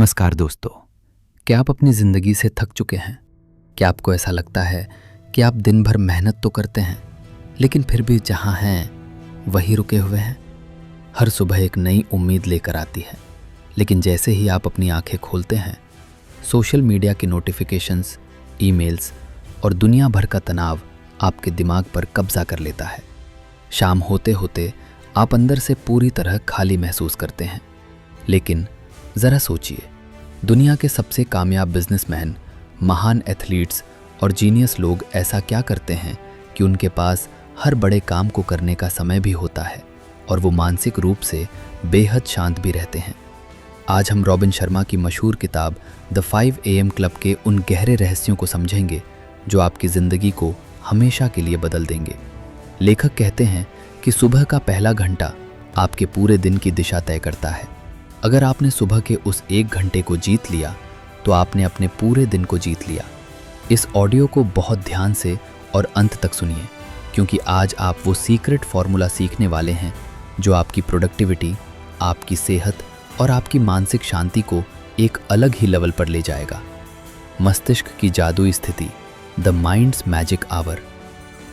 नमस्कार दोस्तों। क्या आप अपनी ज़िंदगी से थक चुके हैं? क्या आपको ऐसा लगता है कि आप दिन भर मेहनत तो करते हैं लेकिन फिर भी जहाँ हैं वहीं रुके हुए हैं? हर सुबह एक नई उम्मीद लेकर आती है, लेकिन जैसे ही आप अपनी आंखें खोलते हैं, सोशल मीडिया की नोटिफिकेशंस, ईमेल्स और दुनिया भर का तनाव आपके दिमाग पर कब्जा कर लेता है। शाम होते होते आप अंदर से पूरी तरह खाली महसूस करते हैं। लेकिन ज़रा सोचिए, दुनिया के सबसे कामयाब बिजनेसमैन, महान एथलीट्स और जीनियस लोग ऐसा क्या करते हैं कि उनके पास हर बड़े काम को करने का समय भी होता है और वो मानसिक रूप से बेहद शांत भी रहते हैं। आज हम रॉबिन शर्मा की मशहूर किताब द 5 AM क्लब के उन गहरे रहस्यों को समझेंगे जो आपकी ज़िंदगी को हमेशा के लिए बदल देंगे। लेखक कहते हैं कि सुबह का पहला घंटा आपके पूरे दिन की दिशा तय करता है। अगर आपने सुबह के उस 1 घंटे को जीत लिया तो आपने अपने पूरे दिन को जीत लिया। इस ऑडियो को बहुत ध्यान से और अंत तक सुनिए, क्योंकि आज आप वो सीक्रेट फॉर्मूला सीखने वाले हैं जो आपकी प्रोडक्टिविटी, आपकी सेहत और आपकी मानसिक शांति को एक अलग ही लेवल पर ले जाएगा। मस्तिष्क की जादुई स्थिति, द माइंड्स मैजिक आवर।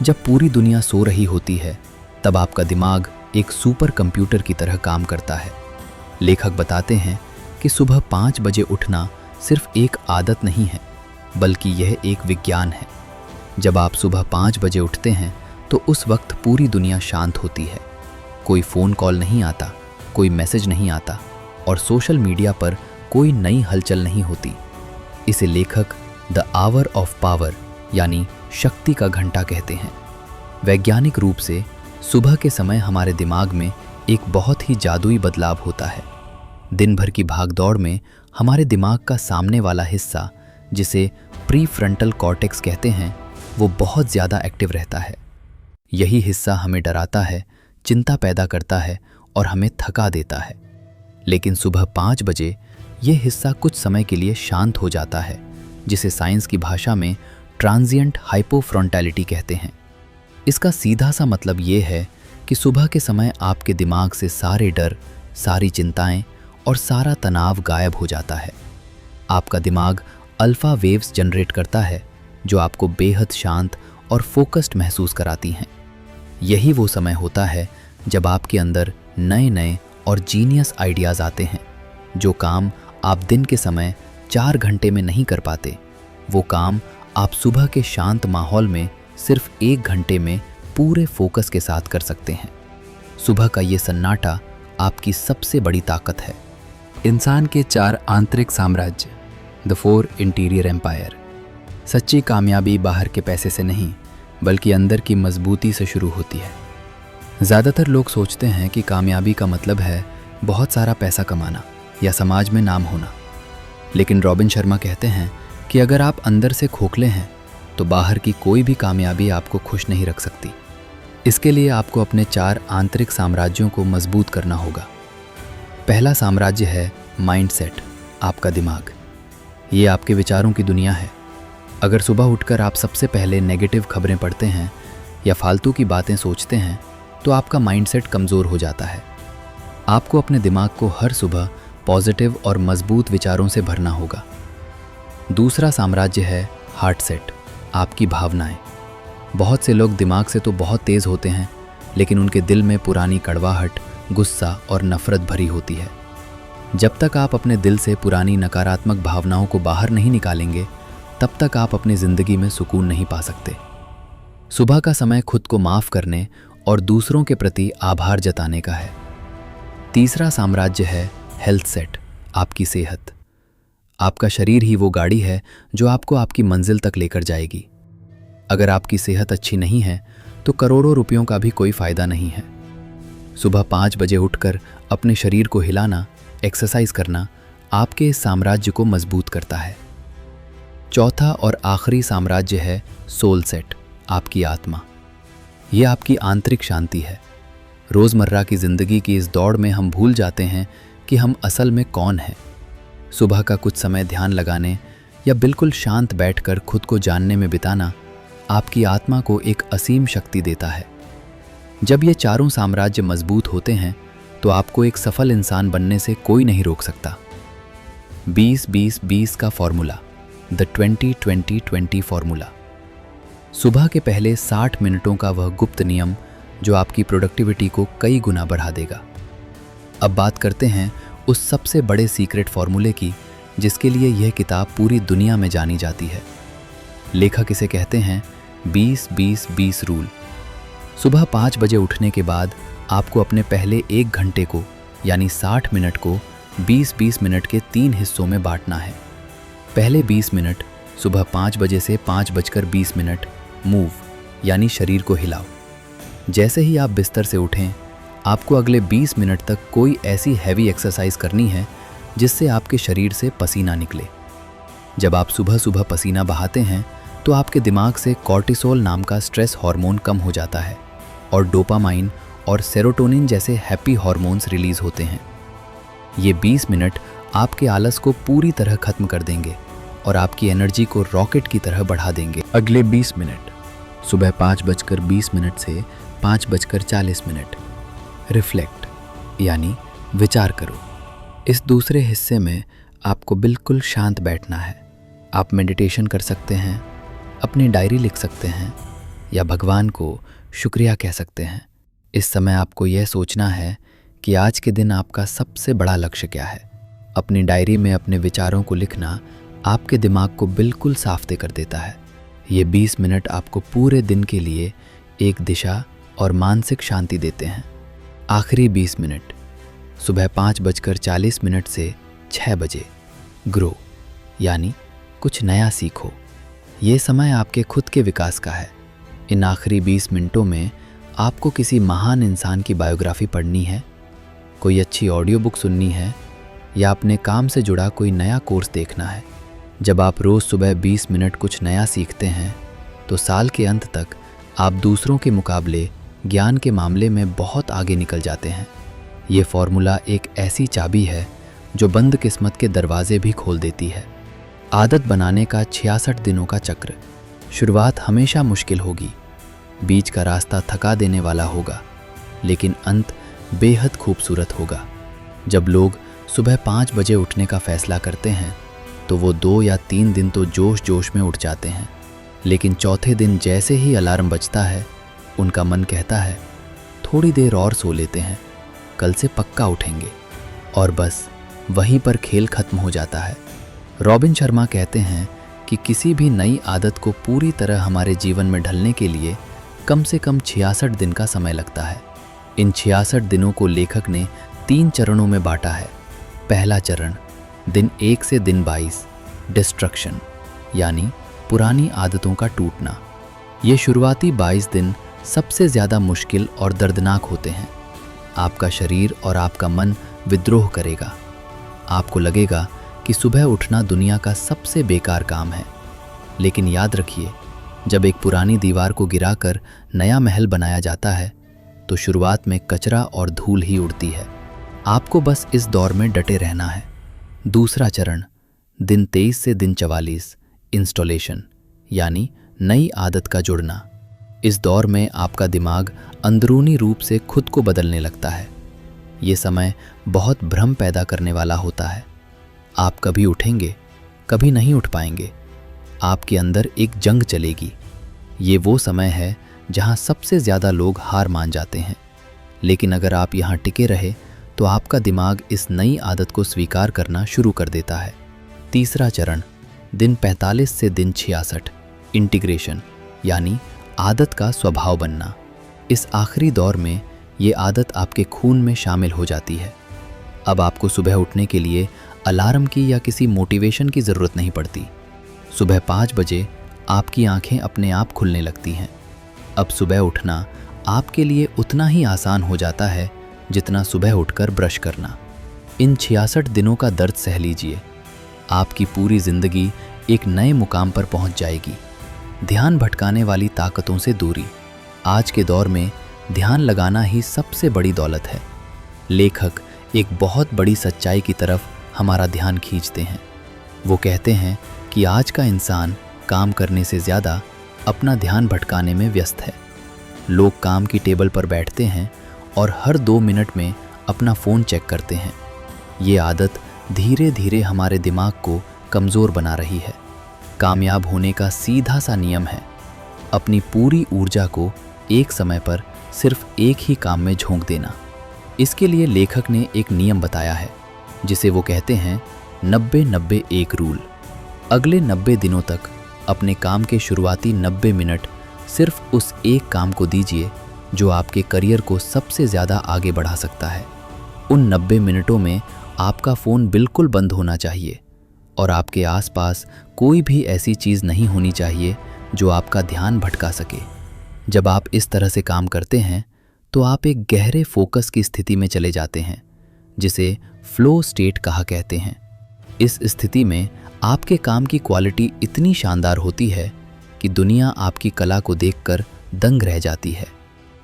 जब पूरी दुनिया सो रही होती है तब आपका दिमाग एक सुपर कंप्यूटर की तरह काम करता है। लेखक बताते हैं कि सुबह 5 बजे उठना सिर्फ एक आदत नहीं है, बल्कि यह एक विज्ञान है। जब आप सुबह 5 बजे उठते हैं तो उस वक्त पूरी दुनिया शांत होती है। कोई फ़ोन कॉल नहीं आता, कोई मैसेज नहीं आता और सोशल मीडिया पर कोई नई हलचल नहीं होती। इसे लेखक द आवर ऑफ पावर यानी शक्ति का घंटा कहते हैं। वैज्ञानिक रूप से सुबह के समय हमारे दिमाग में एक बहुत ही जादुई बदलाव होता है। दिन भर की भागदौड़ में हमारे दिमाग का सामने वाला हिस्सा, जिसे प्रीफ्रंटल कॉर्टेक्स कहते हैं, वो बहुत ज़्यादा एक्टिव रहता है। यही हिस्सा हमें डराता है, चिंता पैदा करता है और हमें थका देता है। लेकिन सुबह 5 बजे ये हिस्सा कुछ समय के लिए शांत हो जाता है, जिसे साइंस की भाषा में ट्रांजिएंट हाइपोफ्रंटैलिटी कहते हैं। इसका सीधा सा मतलब ये है कि सुबह के समय आपके दिमाग से सारे डर, सारी चिंताएं और सारा तनाव गायब हो जाता है। आपका दिमाग अल्फा वेव्स जनरेट करता है जो आपको बेहद शांत और फोकस्ड महसूस कराती हैं। यही वो समय होता है जब आपके अंदर नए नए और जीनियस आइडियाज़ आते हैं। जो काम आप दिन के समय 4 घंटे में नहीं कर पाते, वो काम आप सुबह के शांत माहौल में सिर्फ 1 घंटे में पूरे फोकस के साथ कर सकते हैं। सुबह का ये सन्नाटा आपकी सबसे बड़ी ताकत है। इंसान के 4 आंतरिक साम्राज्य, द 4 इंटीरियर एम्पायर। सच्ची कामयाबी बाहर के पैसे से नहीं, बल्कि अंदर की मजबूती से शुरू होती है। ज़्यादातर लोग सोचते हैं कि कामयाबी का मतलब है बहुत सारा पैसा कमाना या समाज में नाम होना। लेकिन रॉबिन शर्मा कहते हैं कि अगर आप अंदर से खोखले हैं तो बाहर की कोई भी कामयाबी आपको खुश नहीं रख सकती। इसके लिए आपको अपने 4 आंतरिक साम्राज्यों को मजबूत करना होगा। पहला साम्राज्य है माइंडसेट, आपका दिमाग। ये आपके विचारों की दुनिया है। अगर सुबह उठकर आप सबसे पहले नेगेटिव खबरें पढ़ते हैं या फालतू की बातें सोचते हैं तो आपका माइंडसेट कमज़ोर हो जाता है। आपको अपने दिमाग को हर सुबह पॉजिटिव और मजबूत विचारों से भरना होगा। दूसरा साम्राज्य है हार्ट सेट, आपकी भावनाएं। बहुत से लोग दिमाग से तो बहुत तेज़ होते हैं, लेकिन उनके दिल में पुरानी कड़वाहट, गुस्सा और नफ़रत भरी होती है। जब तक आप अपने दिल से पुरानी नकारात्मक भावनाओं को बाहर नहीं निकालेंगे, तब तक आप अपनी ज़िंदगी में सुकून नहीं पा सकते। सुबह का समय खुद को माफ़ करने और दूसरों के प्रति आभार जताने का है। तीसरा साम्राज्य है हेल्थ सेट, आपकी सेहत। आपका शरीर ही वो गाड़ी है जो आपको आपकी मंजिल तक लेकर जाएगी। अगर आपकी सेहत अच्छी नहीं है तो करोड़ों रुपयों का भी कोई फ़ायदा नहीं है। सुबह 5 बजे उठकर अपने शरीर को हिलाना, एक्सरसाइज करना आपके इस साम्राज्य को मजबूत करता है। चौथा और आखिरी साम्राज्य है सोल सेट, आपकी आत्मा। ये आपकी आंतरिक शांति है। रोज़मर्रा की ज़िंदगी की इस दौड़ में हम भूल जाते हैं कि हम असल में कौन हैं। सुबह का कुछ समय ध्यान लगाने या बिल्कुल शांत बैठकर खुद को जानने में बिताना आपकी आत्मा को एक असीम शक्ति देता है। जब ये चारों साम्राज्य मजबूत होते हैं तो आपको एक सफल इंसान बनने से कोई नहीं रोक सकता। 20-20-20 का फॉर्मूला, द 20-20-20 फॉर्मूला। सुबह के पहले 60 मिनटों का वह गुप्त नियम जो आपकी प्रोडक्टिविटी को कई गुना बढ़ा देगा। अब बात करते हैं उस सबसे बड़े सीक्रेट फॉर्मूले की जिसके लिए यह किताब पूरी दुनिया में जानी जाती है। लेखक इसे कहते हैं 20-20-20 रूल। सुबह 5 बजे उठने के बाद आपको अपने पहले 1 घंटे को यानी 60 मिनट को 20-20 मिनट के 3 हिस्सों में बांटना है। पहले 20 मिनट सुबह 5 बजे से 5:20 मूव यानी शरीर को हिलाओ। जैसे ही आप बिस्तर से उठें, आपको अगले 20 मिनट तक कोई ऐसी हैवी एक्सरसाइज करनी है जिससे आपके शरीर से पसीना निकले। जब आप सुबह सुबह पसीना बहाते हैं तो आपके दिमाग से कॉर्टिसोल नाम का स्ट्रेस हार्मोन कम हो जाता है और डोपामाइन और सेरोटोनिन जैसे हैप्पी हार्मोन्स रिलीज होते हैं। ये 20 मिनट आपके आलस को पूरी तरह खत्म कर देंगे और आपकी एनर्जी को रॉकेट की तरह बढ़ा देंगे। अगले 20 मिनट सुबह 5:20 से 5:40 रिफ्लेक्ट यानी विचार करो। इस दूसरे हिस्से में आपको बिल्कुल शांत बैठना है। आप मेडिटेशन कर सकते हैं, अपनी डायरी लिख सकते हैं या भगवान को शुक्रिया कह सकते हैं। इस समय आपको यह सोचना है कि आज के दिन आपका सबसे बड़ा लक्ष्य क्या है। अपनी डायरी में अपने विचारों को लिखना आपके दिमाग को बिल्कुल साफ कर देता है। ये 20 मिनट आपको पूरे दिन के लिए एक दिशा और मानसिक शांति देते हैं। आखिरी 20 मिनट सुबह 5:40 से 6 बजे ग्रो यानी कुछ नया सीखो। ये समय आपके खुद के विकास का है। इन आखिरी 20 मिनटों में आपको किसी महान इंसान की बायोग्राफी पढ़नी है, कोई अच्छी ऑडियो बुक सुननी है या अपने काम से जुड़ा कोई नया कोर्स देखना है। जब आप रोज़ सुबह 20 मिनट कुछ नया सीखते हैं तो साल के अंत तक आप दूसरों के मुकाबले ज्ञान के मामले में बहुत आगे निकल जाते हैं। ये फॉर्मूला एक ऐसी चाबी है जो बंद किस्मत के दरवाजे भी खोल देती है। आदत बनाने का 66 दिनों का चक्र। शुरुआत हमेशा मुश्किल होगी, बीच का रास्ता थका देने वाला होगा, लेकिन अंत बेहद खूबसूरत होगा। जब लोग सुबह 5 बजे उठने का फैसला करते हैं तो वो 2 या 3 दिन तो जोश जोश में उठ जाते हैं, लेकिन चौथे दिन जैसे ही अलार्म बजता है उनका मन कहता है थोड़ी देर और सो लेते हैं, कल से पक्का उठेंगे, और बस वहीं पर खेल खत्म हो जाता है। रॉबिन शर्मा कहते हैं कि किसी भी नई आदत को पूरी तरह हमारे जीवन में ढलने के लिए कम से कम 66 दिन का समय लगता है। इन 66 दिनों को लेखक ने 3 चरणों में बांटा है। पहला चरण दिन 1 से दिन 22 डिस्ट्रक्शन यानी पुरानी आदतों का टूटना। ये शुरुआती 22 दिन सबसे ज़्यादा मुश्किल और दर्दनाक होते हैं। आपका शरीर और आपका मन विद्रोह करेगा। आपको लगेगा कि सुबह उठना दुनिया का सबसे बेकार काम है, लेकिन याद रखिए, जब एक पुरानी दीवार को गिराकर नया महल बनाया जाता है तो शुरुआत में कचरा और धूल ही उड़ती है। आपको बस इस दौर में डटे रहना है। दूसरा चरण दिन 23 से दिन 44 इंस्टॉलेशन यानी नई आदत का जुड़ना। इस दौर में आपका दिमाग अंदरूनी रूप से खुद को बदलने लगता है। ये समय बहुत भ्रम पैदा करने वाला होता है। आप कभी उठेंगे, कभी नहीं उठ पाएंगे। आपके अंदर एक जंग चलेगी। ये वो समय है जहाँ सबसे ज़्यादा लोग हार मान जाते हैं, लेकिन अगर आप यहाँ टिके रहे तो आपका दिमाग इस नई आदत को स्वीकार करना शुरू कर देता है। तीसरा चरण दिन 45 से दिन 66 इंटीग्रेशन यानी आदत का स्वभाव बनना। इस आखिरी दौर में ये आदत आपके खून में शामिल हो जाती है। अब आपको सुबह उठने के लिए अलार्म की या किसी मोटिवेशन की ज़रूरत नहीं पड़ती। सुबह 5 बजे आपकी आंखें अपने आप खुलने लगती हैं। अब सुबह उठना आपके लिए उतना ही आसान हो जाता है जितना सुबह उठकर ब्रश करना। इन 66 दिनों का दर्द सह लीजिए। आपकी पूरी ज़िंदगी एक नए मुकाम पर पहुंच जाएगी। ध्यान भटकाने वाली ताकतों से दूरी। आज के दौर में ध्यान लगाना ही सबसे बड़ी दौलत है। लेखक एक बहुत बड़ी सच्चाई की तरफ हमारा ध्यान खींचते हैं। वो कहते हैं कि आज का इंसान काम करने से ज़्यादा अपना ध्यान भटकाने में व्यस्त है। लोग काम की टेबल पर बैठते हैं और हर 2 मिनट में अपना फ़ोन चेक करते हैं। ये आदत धीरे धीरे हमारे दिमाग को कमज़ोर बना रही है। कामयाब होने का सीधा सा नियम है अपनी पूरी ऊर्जा को एक समय पर सिर्फ एक ही काम में झोंक देना। इसके लिए लेखक ने एक नियम बताया है जिसे वो कहते हैं 90-90-1 रूल। अगले 90 दिनों तक अपने काम के शुरुआती 90 मिनट सिर्फ उस एक काम को दीजिए जो आपके करियर को सबसे ज़्यादा आगे बढ़ा सकता है। उन 90 मिनटों में आपका फ़ोन बिल्कुल बंद होना चाहिए और आपके आसपास कोई भी ऐसी चीज़ नहीं होनी चाहिए जो आपका ध्यान भटका सके। जब आप इस तरह से काम करते हैं तो आप एक गहरे फोकस की स्थिति में चले जाते हैं जिसे फ्लो स्टेट कहा कहते हैं। इस स्थिति में आपके काम की क्वालिटी इतनी शानदार होती है कि दुनिया आपकी कला को देखकर दंग रह जाती है।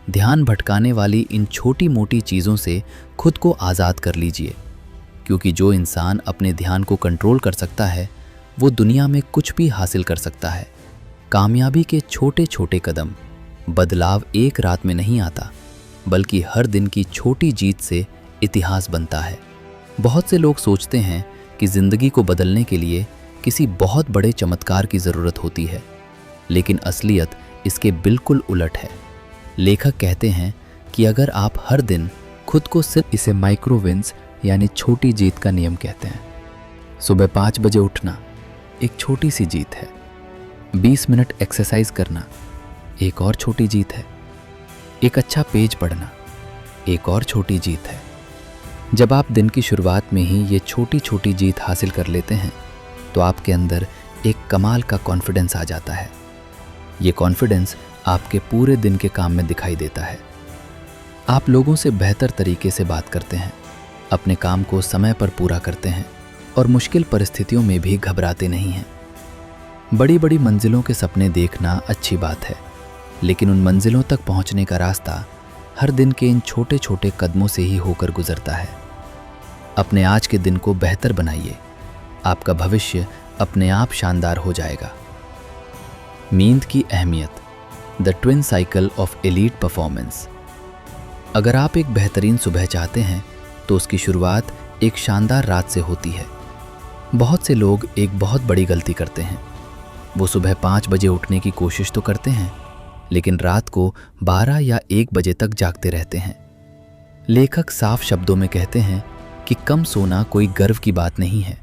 ध्यान भटकाने वाली इन छोटी मोटी चीज़ों से खुद को आज़ाद कर लीजिए, क्योंकि जो इंसान अपने ध्यान को कंट्रोल कर सकता है वो दुनिया में कुछ भी हासिल कर सकता है। कामयाबी के छोटे छोटे कदम, बदलाव एक रात में नहीं आता बल्कि हर दिन की छोटी जीत से इतिहास बनता है। बहुत से लोग सोचते हैं कि ज़िंदगी को बदलने के लिए किसी बहुत बड़े चमत्कार की ज़रूरत होती है, लेकिन असलियत इसके बिल्कुल उलट है। लेखक कहते हैं कि अगर आप हर दिन खुद को सिर्फ इसे माइक्रो विन्स यानी छोटी जीत का नियम कहते हैं। सुबह 5 बजे उठना एक छोटी सी जीत है। 20 मिनट एक्सरसाइज करना एक और छोटी जीत है। एक अच्छा पेज पढ़ना एक और छोटी जीत है। जब आप दिन की शुरुआत में ही ये छोटी छोटी जीत हासिल कर लेते हैं तो आपके अंदर एक कमाल का कॉन्फिडेंस आ जाता है। ये कॉन्फिडेंस आपके पूरे दिन के काम में दिखाई देता है। आप लोगों से बेहतर तरीके से बात करते हैं, अपने काम को समय पर पूरा करते हैं और मुश्किल परिस्थितियों में भी घबराते नहीं हैं। बड़ी बड़ी मंजिलों के सपने देखना अच्छी बात है, लेकिन उन मंजिलों तक पहुंचने का रास्ता हर दिन के इन छोटे छोटे कदमों से ही होकर गुजरता है। अपने आज के दिन को बेहतर बनाइए, आपका भविष्य अपने आप शानदार हो जाएगा। नींद की अहमियत, the twin cycle of elite performance. अगर आप एक बेहतरीन सुबह चाहते हैं तो उसकी शुरुआत एक शानदार रात से होती है। बहुत से लोग एक बहुत बड़ी गलती करते हैं। वो सुबह 5 बजे उठने की कोशिश तो करते हैं, लेकिन रात को 12 या 1 बजे तक जागते रहते हैं। लेखक साफ शब्दों में कहते हैं कि कम सोना कोई गर्व की बात नहीं है।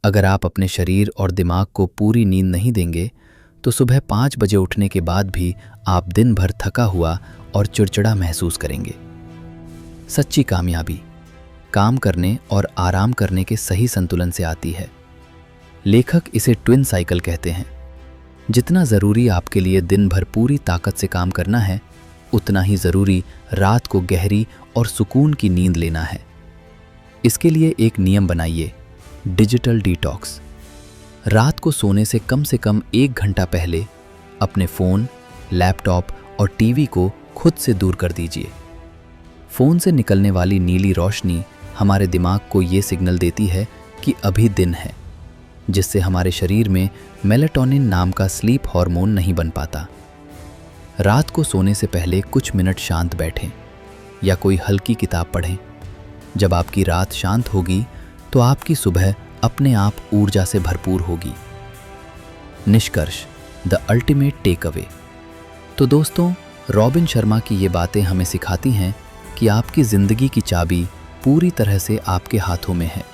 अगर आप अपने शरीर और दिमाग को पूरी नींद नहीं देंगे तो सुबह 5 बजे उठने के बाद भी आप दिन भर थका हुआ और चिड़चिड़ा महसूस करेंगे। सच्ची कामयाबी काम करने और आराम करने के सही संतुलन से आती है। लेखक इसे ट्विन साइकिल कहते हैं। जितना ज़रूरी आपके लिए दिन भर पूरी ताकत से काम करना है, उतना ही ज़रूरी रात को गहरी और सुकून की नींद लेना है। इसके लिए एक नियम बनाइए, डिजिटल डिटॉक्स। रात को सोने से कम 1 घंटा पहले अपने फ़ोन, लैपटॉप और टीवी को खुद से दूर कर दीजिए। फ़ोन से निकलने वाली नीली रोशनी हमारे दिमाग को ये सिग्नल देती है कि अभी दिन है, जिससे हमारे शरीर में मेलाटोनिन नाम का स्लीप हार्मोन नहीं बन पाता। रात को सोने से पहले कुछ मिनट शांत बैठें या कोई हल्की किताब पढ़ें। जब आपकी रात शांत होगी तो आपकी सुबह अपने आप ऊर्जा से भरपूर होगी। निष्कर्ष, द अल्टीमेट टेक अवे। तो दोस्तों, रॉबिन शर्मा की ये बातें हमें सिखाती हैं कि आपकी ज़िंदगी की चाबी पूरी तरह से आपके हाथों में है।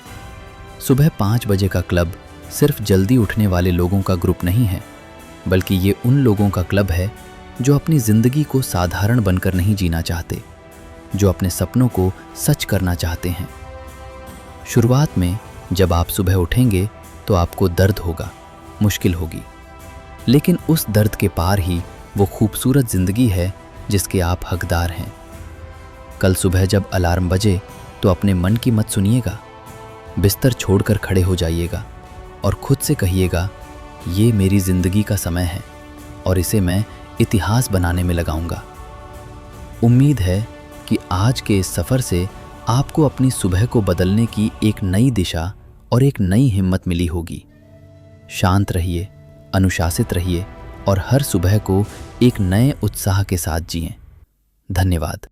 सुबह 5 बजे का क्लब सिर्फ जल्दी उठने वाले लोगों का ग्रुप नहीं है, बल्कि ये उन लोगों का क्लब है जो अपनी ज़िंदगी को साधारण बनकर नहीं जीना चाहते, जो अपने सपनों को सच करना चाहते हैं। शुरुआत में जब आप सुबह उठेंगे तो आपको दर्द होगा, मुश्किल होगी, लेकिन उस दर्द के पार ही वो खूबसूरत ज़िंदगी है जिसके आप हकदार हैं। कल सुबह जब अलार्म बजे तो अपने मन की मत सुनिएगा, बिस्तर छोड़कर खड़े हो जाइएगा और खुद से कहिएगा, ये मेरी ज़िंदगी का समय है और इसे मैं इतिहास बनाने में लगाऊंगा। उम्मीद है कि आज के इस सफ़र से आपको अपनी सुबह को बदलने की एक नई दिशा और एक नई हिम्मत मिली होगी। शांत रहिए, अनुशासित रहिए और हर सुबह को एक नए उत्साह के साथ जिएं। धन्यवाद।